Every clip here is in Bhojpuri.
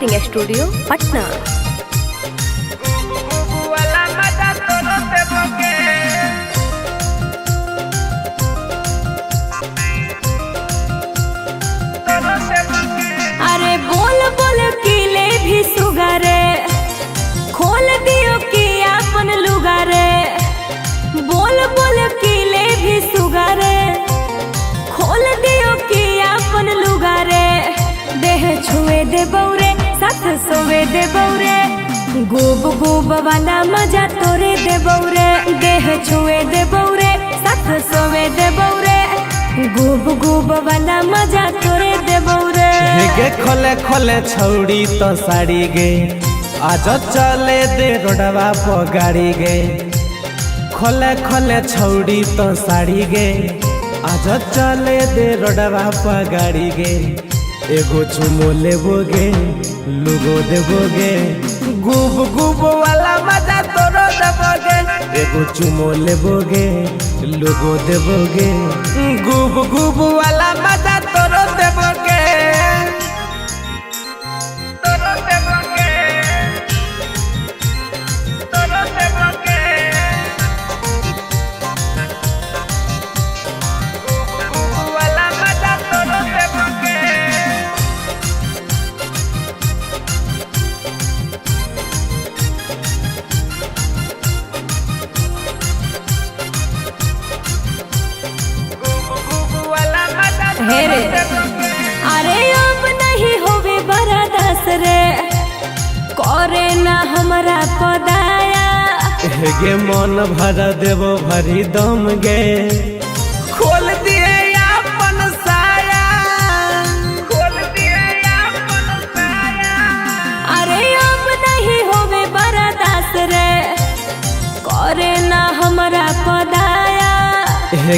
Recording studio Patna. अरे बोल बोल किले भी सुगारे, खोल दियो कि अपन लुगारे। बोल बोल किले भी सुगारे, खोल दियो कि अपन लुगारे। देह छुए दे बौरे, साथ सोवे दे बौरे, गुब गुब वाला मजा तोरे दे बौरे। देह छुए दे बौरे, साथ सोवे दे बौरे, गुब गुब वाला मजा तोरे दे बौरे। गे खोले खोले छौड़ी तो साड़ी गे, आज चले दे रोडवा पर गाड़ी गे। खोले खोले छौड़ी तो साड़ी गे, आज चले दे रोडवा पर गाड़ी गे। एगो चुमो लेबोगे, लुगो देबोगे, गुब गुब वाला मजा तोरो देबोगे। एगो चुमो लेबोगे, लुगो देबोगे, गुब गुब वाला मजा तोरो देबोगे। अरे अब नहीं होवे बरादास रे, करे ना हमरा पदाया। गे मन भर देवो भरी दम गे, खोल दिए अपन साया, खोल दिए अपन साया। अरे अब नहीं होवे बरादास रे, करे ना हमरा पदाया।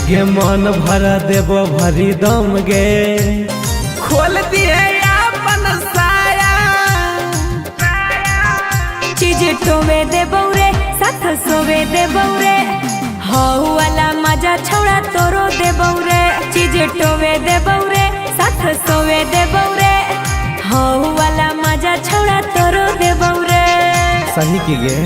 गे मन भर देवो भरी दम गे, खोल दिए अपन साया। चीज टोवे दे बौरे, साथ सोवे दे बौरे, हऊ वाला मजा छौड़ा तोरो दे बौरे। चीज टोवे दे बौरे, साथ सोवे दे बौरे, हऊ वाला मजा छौड़ा तोरो दे बौरे। सही की गे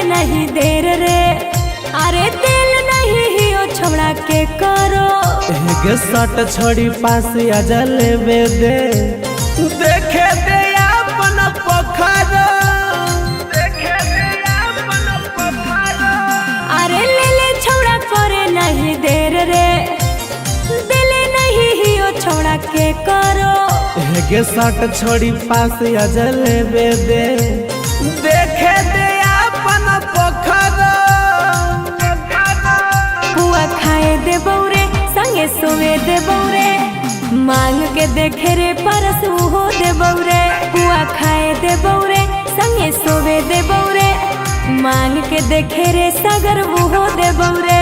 नहीं देर रे, अरे दिल नहीं हियो छोड़ा के करो। गे सट छोड़ी पास आजा लेवे दे, देखे दे अपन पोखरो, देखे दे अपन पोखरो। अरे ले ले छोड़ा करे नहीं देर रे, दिल नहीं हियो छोड़ा के करो। गे सट छोड़ी पास आजा लेवे दे, देखे दे अपन पोखरो। पुआ खाए दे बौरे, संगे सोवे दे बौरे, मांग के देखे रे परस हो दे बौरे। पुआ खाए दे बौरे, संगे सोवे दे बौरे, मांग के देखे रे सगर वो हो दे बौरे।